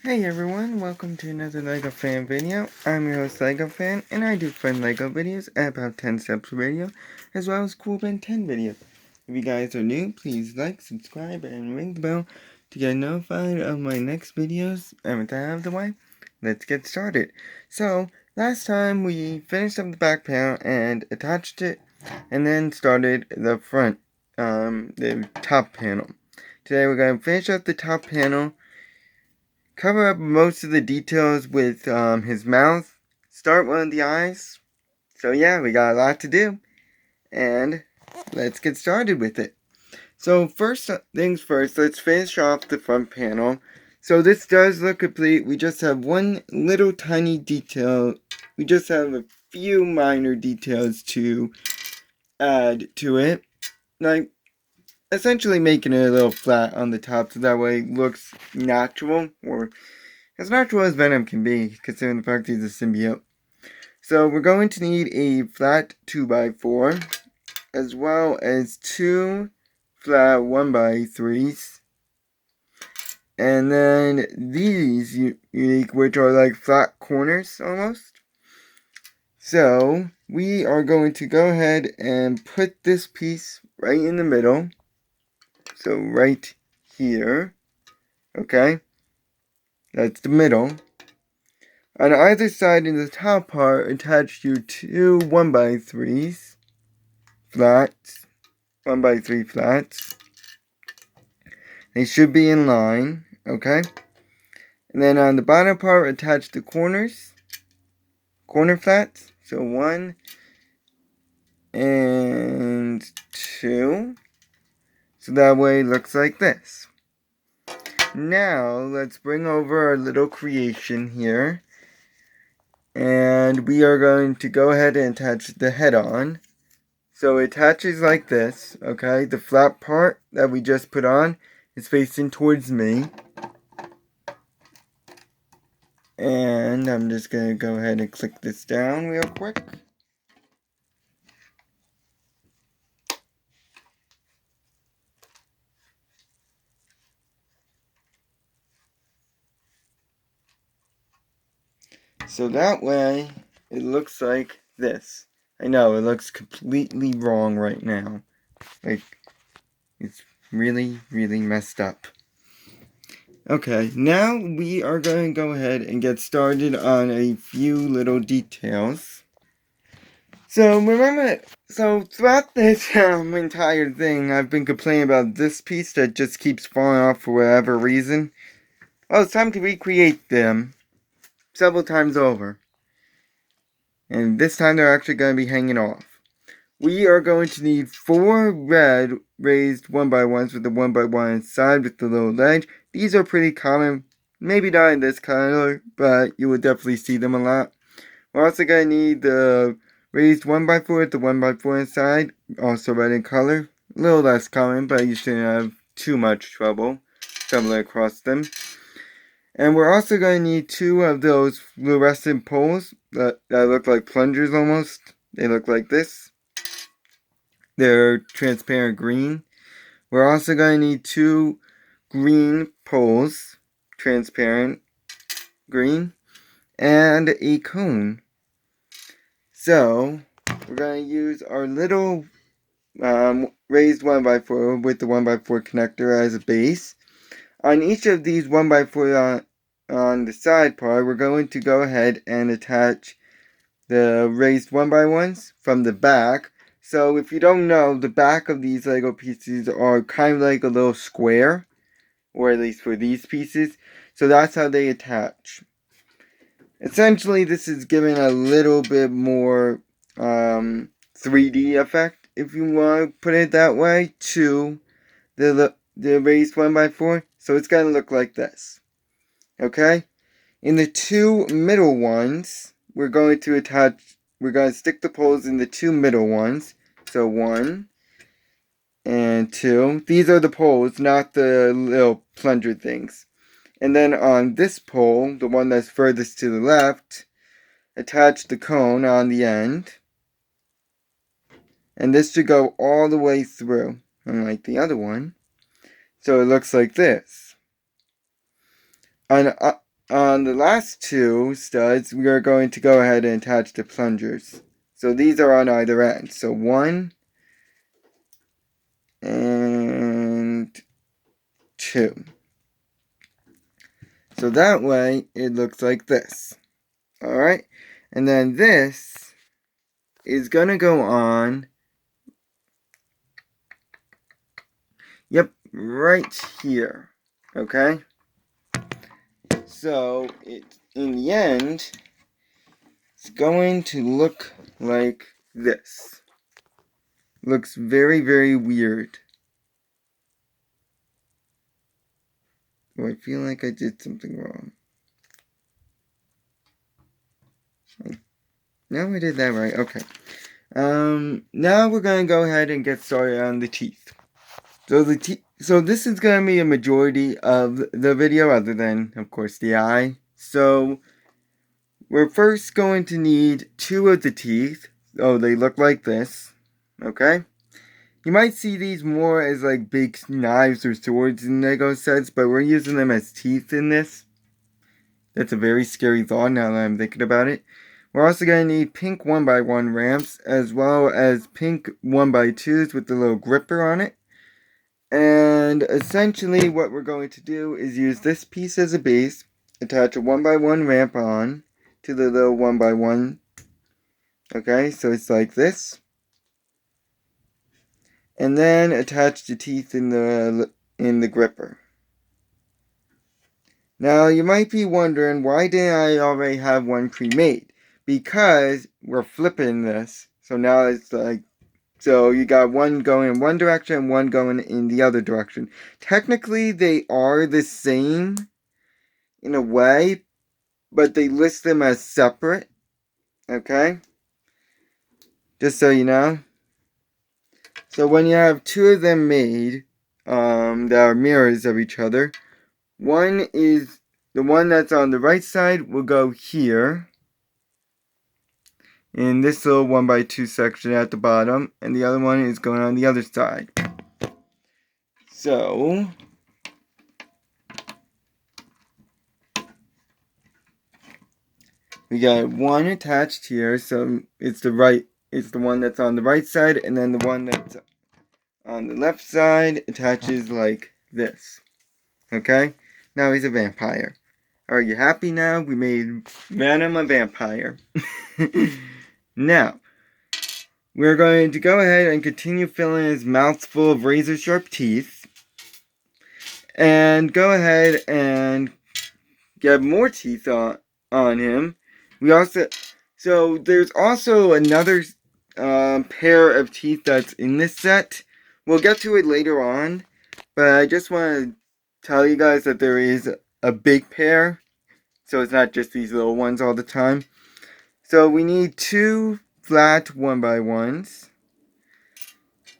Hey everyone, welcome to another LEGO Fan video. I'm your host LEGO Fan, and I do fun LEGO videos at about 10 Steps Radio, as well as cool Ben 10 videos. If you guys are new, please like, subscribe, and ring the bell to get notified of my next videos. And with that out of the way, let's get started. So, last time we finished up the back panel and attached it, and then started the front, the top panel. Today we're going to finish up the top panel, cover up most of the details with his mouth, start one of the eyes. So yeah, we got a lot to do, and let's get started with it. So first things first, let's finish off the front panel. So this does look complete. We just have one little tiny detail. We just have a few minor details to add to it, like essentially making it a little flat on the top so that way it looks natural, or as natural as Venom can be, considering the fact he's a symbiote. So we're going to need a flat 2x4, as well as two flat 1x3s, and then these unique, which are like flat corners almost. So we are going to go ahead and put this piece right in the middle. So right here, okay, that's the middle. On either side in the top part, attach your two 1x3s, flats, 1x3 flats. They should be in line, okay? And then on the bottom part, attach the corners, corner flats. So 1 and 2. So that way it looks like this. Now, let's bring over our little creation here. And we are going to go ahead and attach the head on. So it attaches like this, okay? The flat part that we just put on is facing towards me. And I'm just going to go ahead and click this down real quick. So that way, it looks like this. I know, it looks completely wrong right now. Like, it's really, really messed up. Okay, now we are going to go ahead and get started on a few little details. So remember, throughout this entire thing, I've been complaining about this piece that just keeps falling off for whatever reason. Well, it's time to recreate them several times over. And this time they're actually going to be hanging off. We are going to need 4 red raised 1x1s with the 1x1 inside with the little ledge. These are pretty common, maybe not in this color, but you will definitely see them a lot. We're also going to need the raised 1x4 with the 1x4 inside, also red in color. A little less common, but you shouldn't have too much trouble stumbling across them. And we're also going to need 2 of those fluorescent poles that look like plungers almost. They look like this. They're transparent green. We're also going to need 2 green poles, transparent green, and a cone. So, we're going to use our little raised 1x4 with the 1x4 connector as a base. On each of these 1x4 on the side part, we're going to go ahead and attach the raised 1x1s from the back. So if you don't know, the back of these Lego pieces are kind of like a little square, or at least for these pieces. So that's how they attach. Essentially, this is giving a little bit more 3D effect, if you want to put it that way, to the raised 1x4. So it's going to look like this. Okay? In the 2 middle ones, we're going to stick the poles in the 2 middle ones. So 1 and 2. These are the poles, not the little plunger things. And then on this pole, the one that's furthest to the left, attach the cone on the end. And this should go all the way through, unlike the other one. So it looks like this. on the last two studs, we are going to go ahead and attach the plungers. So these are on either end. So 1 and 2. So that way, it looks like this. Alright? And then this is going to go on, yep, right here. Okay? So, in the end, it's going to look like this. Looks very, very weird. Oh, I feel like I did something wrong. No, I did that right. Okay. Now we're gonna go ahead and get started on the teeth. So this is gonna be a majority of the video, other than, of course, the eye. So we're first going to need 2 of the teeth. Oh, they look like this. Okay. You might see these more as like big knives or swords in Lego sets, but we're using them as teeth in this. That's a very scary thought now that I'm thinking about it. We're also going to need pink 1x1 ramps, as well as pink 1x2s with the little gripper on it. And essentially what we're going to do is use this piece as a base, attach a 1x1 ramp on to the little 1x1. Okay, so it's like this. And then attach the teeth in the gripper. Now, you might be wondering, why didn't I already have one pre-made? Because we're flipping this. So now it's like, so you got one going in one direction and one going in the other direction. Technically, they are the same in a way, but they list them as separate. Okay? Just so you know. So when you have 2 of them made, that are mirrors of each other, one is, the one that's on the right side will go here, in this little 1x2 section at the bottom, and the other one is going on the other side. So, we got one attached here, so it's the one that's on the right side, and then the one that's on the left side attaches like this. Okay? Now he's a vampire. Are you happy now? We made Venom a vampire. Now, we're going to go ahead and continue filling his mouth full of razor sharp teeth. And go ahead and get more teeth on him. So there's also another pair of teeth that's in this set. We'll get to it later on, but I just want to tell you guys that there is a big pair, so it's not just these little ones all the time. So we need 2 flat 1x1s,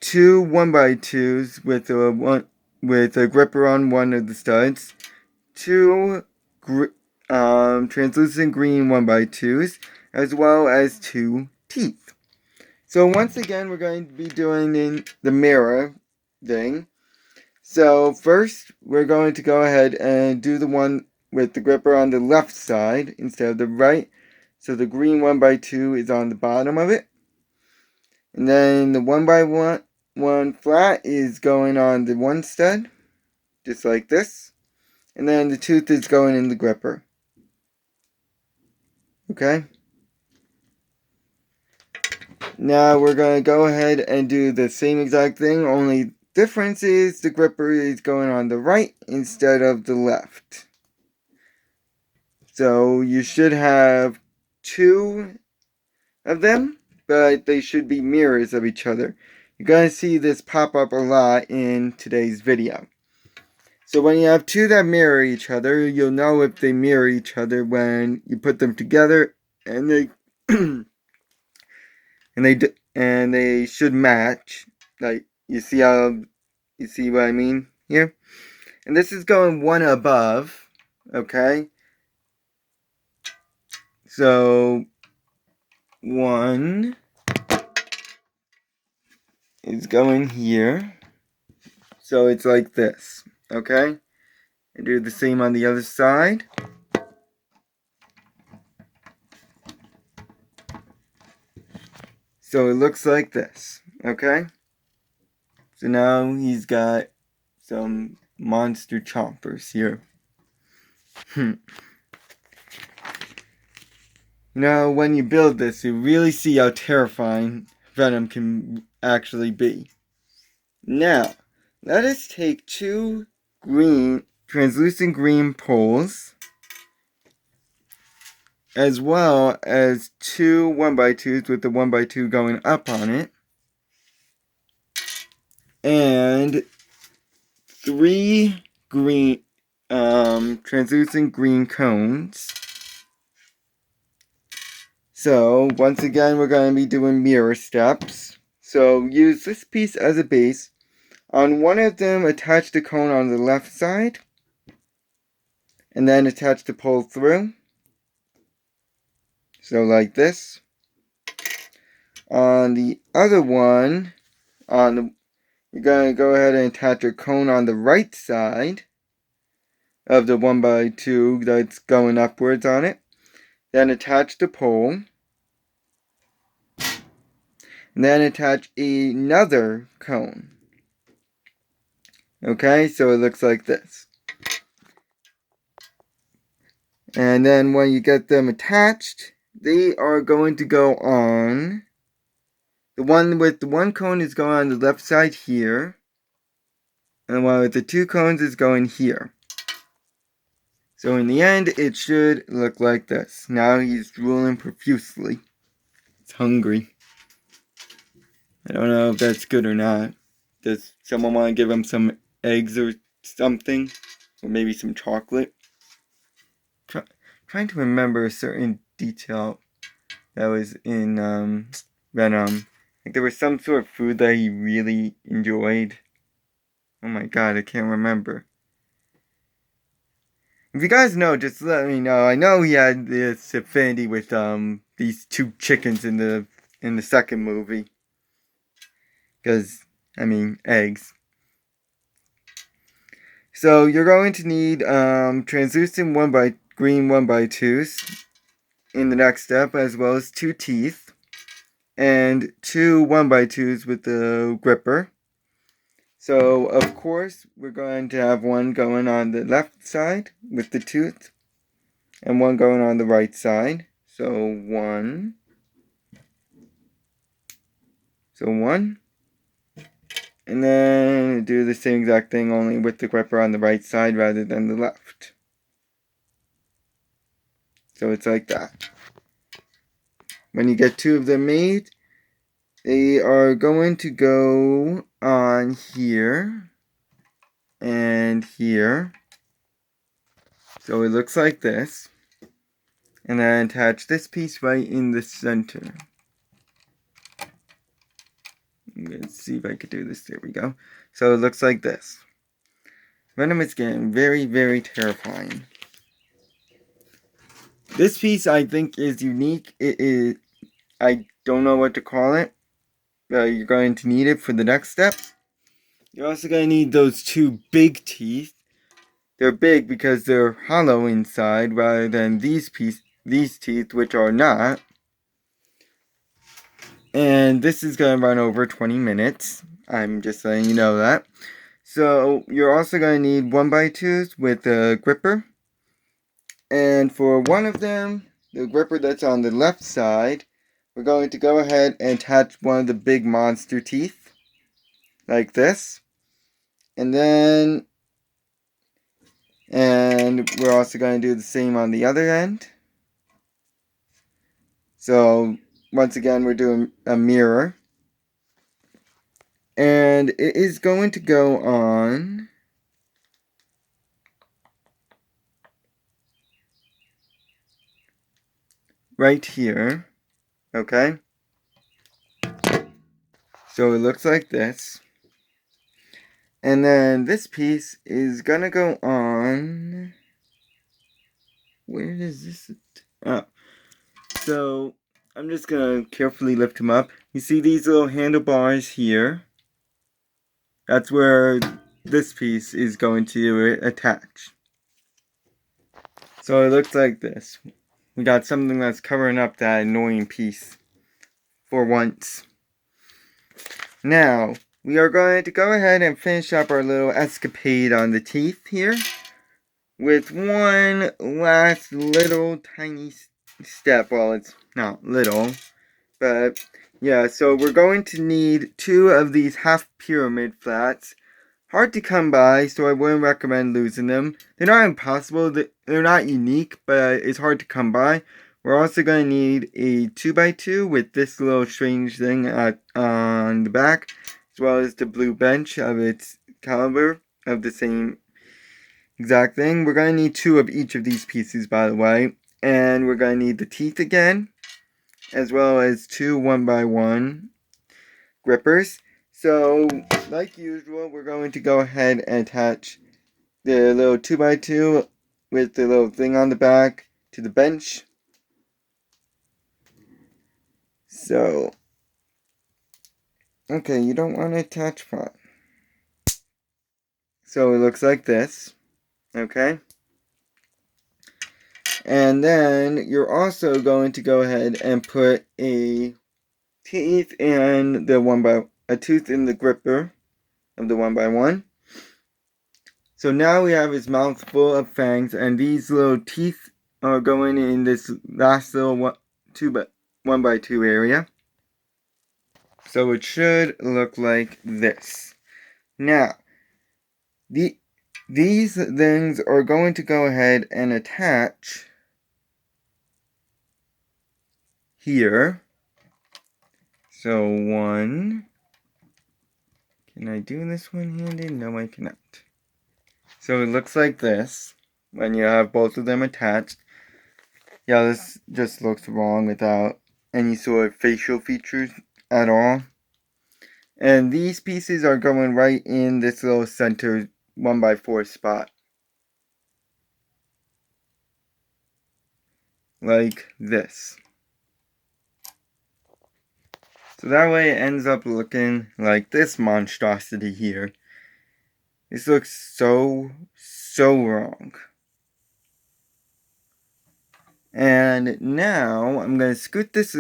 2 1x2s with a gripper on one of the studs, 2 translucent green 1x2s, as well as 2 teeth. So once again, we're going to be doing the mirror thing. So first, we're going to go ahead and do the one with the gripper on the left side instead of the right. So the green 1x2 is on the bottom of it. And then the 1x1 flat is going on the one stud, just like this. And then the tooth is going in the gripper. Okay? Now we're going to go ahead and do the same exact thing, only difference is the gripper is going on the right instead of the left. So you should have 2 of them, but they should be mirrors of each other. You're going to see this pop up a lot in today's video. So when you have 2 that mirror each other, you'll know if they mirror each other when you put them together, and they and they should match. Like, you see what I mean here? And this is going one above, okay? So 1 is going here. So it's like this, okay? And do the same on the other side. So it looks like this, okay? So now he's got some monster chompers here. Now, when you build this, you really see how terrifying Venom can actually be. Now, let us take two translucent green poles, as well as two 1x2s with the 1x2 going up on it, and three translucent green cones. So, once again, we're going to be doing mirror steps. So, use this piece as a base. On one of them, attach the cone on the left side, and then attach the pole through. So, like this. On the other one, you're going to go ahead and attach a cone on the right side of the 1x2 that's going upwards on it. Then attach the pole. And then attach another cone. Okay, so it looks like this. And then when you get them attached, they are going to go on. The one with the one cone is going on the left side here. And the one with the two cones is going here. So in the end, it should look like this. Now he's drooling profusely. He's hungry. I don't know if that's good or not. Does someone want to give him some eggs or something? Or maybe some chocolate? Trying to remember a certain detail that was in Venom. Like there was some sort of food that he really enjoyed. Oh my god, I can't remember. If you guys know, just let me know. I know he had this affinity with these two chickens in the second movie. Because, I mean, eggs. So you're going to need translucent green 1x2s in the next step, as well as two teeth and two 1x2s with the gripper. So of course we're going to have one going on the left side with the tooth and one going on the right side. So one, and then do the same exact thing, only with the gripper on the right side rather than the left. So it's like that. When you get two of them made, they are going to go on here and here. So it looks like this. And then attach this piece right in the center. Let's see if I could do this. There we go. So it looks like this. Venom is getting very, very terrifying. This piece I think is unique. It is, I don't know what to call it. You're going to need it for the next step. You're also going to need those two big teeth. They're big because they're hollow inside rather than these teeth, which are not. And this is going to run over 20 minutes. I'm just letting you know that. So you're also going to need 1x2s with a gripper. And for one of them, the gripper that's on the left side, we're going to go ahead and attach one of the big monster teeth. Like this. And we're also going to do the same on the other end. So once again, we're doing a mirror. And it is going to go on right here. Okay? So it looks like this. And then this piece is gonna go on. Where is this? Oh. So I'm just gonna carefully lift him up. You see these little handlebars here? That's where this piece is going to attach. So it looks like this. We got something that's covering up that annoying piece for once. Now, we are going to go ahead and finish up our little escapade on the teeth here with one last little tiny step. Well, it's not little, but yeah, so we're going to need 2 of these half pyramid flats. Hard to come by, so I wouldn't recommend losing them. They're not impossible, they're not unique, but it's hard to come by. We're also going to need a 2x2 with this little strange thing on the back, as well as the blue bench of its caliber of the same exact thing. We're going to need 2 of each of these pieces, by the way. And we're going to need the teeth again, as well as 2 1x1 grippers. So, like usual, we're going to go ahead and attach the little 2x2 with the little thing on the back to the bench. So, okay, you don't want to attach pot. So it looks like this, okay? And then you're also going to go ahead and put a teeth in the a tooth in the gripper of the 1x1. So now we have his mouth full of fangs, and these little teeth are going in this last little 1x2 area. So it should look like this. Now, these things are going to go ahead and attach here. So 1. Can I do this one-handed? No, I cannot. So it looks like this when you have both of them attached. Yeah, this just looks wrong without any sort of facial features at all. And these pieces are going right in this little center 1x4 spot. Like this. So that way it ends up looking like this monstrosity here. This looks so wrong. And now I'm going to scoot this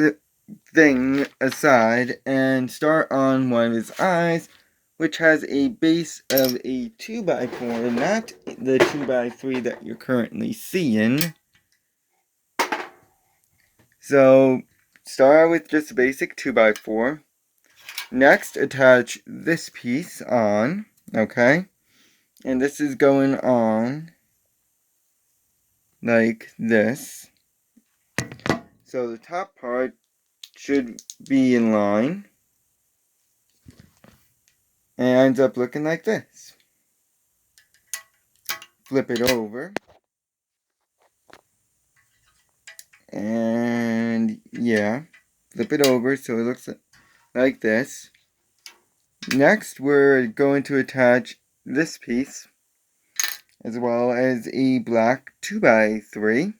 thing aside and start on one of his eyes, which has a base of a 2x4, not the 2x3 that you're currently seeing. So start out with just a basic 2x4. Next, attach this piece on, okay? And this is going on like this. So the top part should be in line. And it ends up looking like this. Flip it over. And yeah, flip it over so it looks like this. Next, we're going to attach this piece, as well as a black 2x3.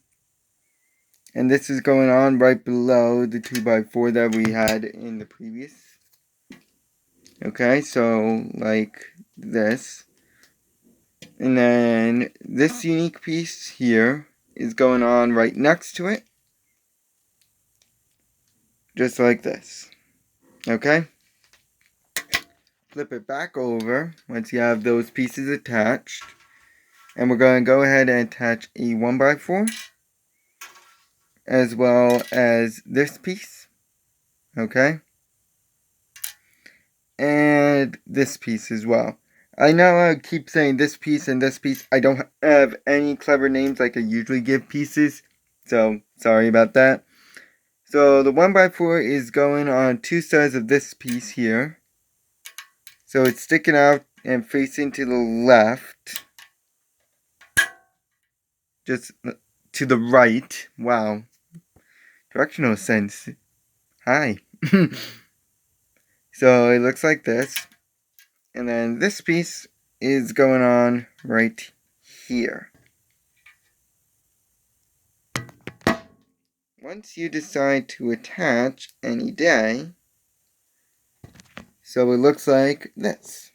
And this is going on right below the 2x4 that we had in the previous. Okay, so like this. And then this unique piece here is going on right next to it. Just like this. Okay? Flip it back over once you have those pieces attached. And we're going to go ahead and attach a 1x4. As well as this piece. Okay? And this piece as well. I know I keep saying this piece and this piece. I don't have any clever names like I usually give pieces. So, sorry about that. So, the 1x4 is going on 2 sides of this piece here. So, it's sticking out and facing to the left. Just to the right. Wow. Directional sense. Hi. So, it looks like this. And then this piece is going on right here. Once you decide to attach any day, so it looks like this.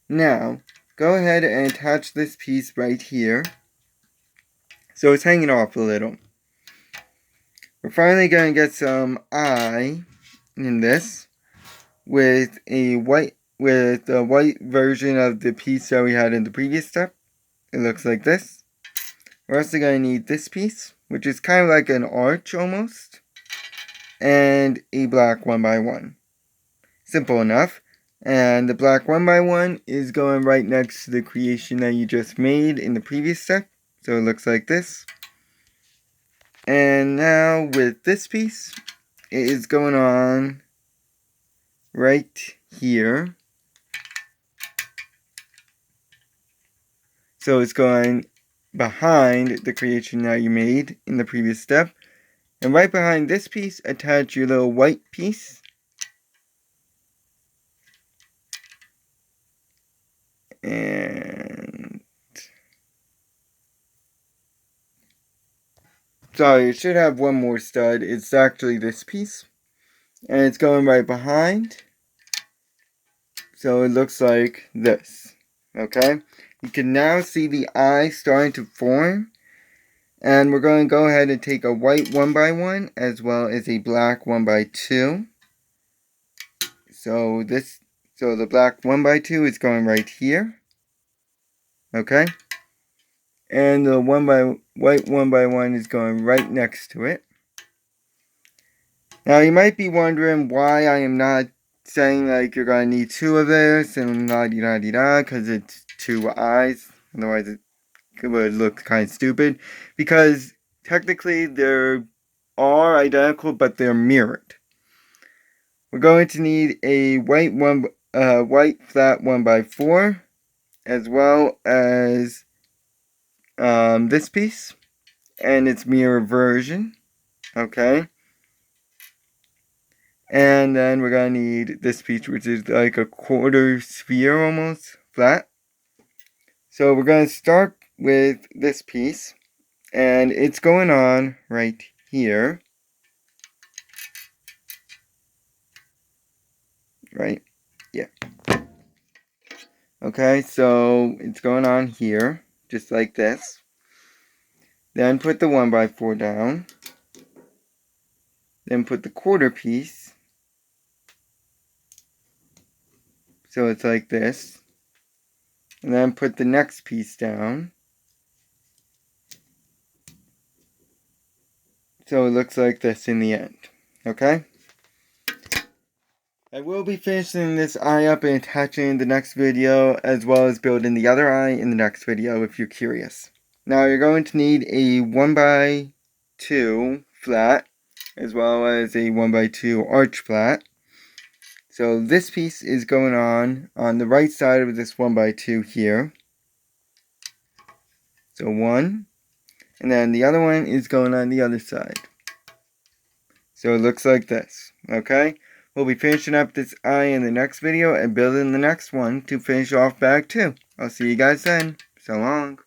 Now, go ahead and attach this piece right here. So it's hanging off a little. We're finally going to get some eye in this with a white version of the piece that we had in the previous step. It looks like this. We're also going to need this piece, which is kind of like an arch almost, and a black 1x1. Simple enough. And the black 1x1 is going right next to the creation that you just made in the previous step. So it looks like this. And now with this piece, it is going on right here. So it's going behind the creation that you made in the previous step. And right behind this piece, attach your little white piece. And sorry, it should have one more stud. It's actually this piece. And it's going right behind. So it looks like this. Okay? You can now see the eye starting to form. And we're going to go ahead and take a white 1x1 as well as a black 1x2. So the black 1x2 is going right here. Okay? And the white 1x1 is going right next to it. Now you might be wondering why I am not saying like you're going to need two of this and la-di-da-di-da, because it's two eyes. Otherwise it would look kind of stupid. Because technically they are identical, but they're mirrored. We're going to need a white flat 1x4, as well as this piece and its mirror version. Okay. And then we're going to need this piece, which is like a quarter sphere almost, flat. So we're going to start with this piece, and it's going on right here. Right? Yeah. Okay, so it's going on here, just like this. Then put the 1x4 down. Then put the quarter piece. So it's like this. And then put the next piece down. So it looks like this in the end. Okay? I will be finishing this eye up and attaching in the next video, as well as building the other eye in the next video if you're curious. Now you're going to need a 1x2 flat, as well as a 1x2 arch flat. So this piece is going on the right side of this 1x2 here. So one, and then the other one is going on the other side. So it looks like this, okay? We'll be finishing up this eye in the next video and building the next one to finish off bag 2. I'll see you guys then. So long.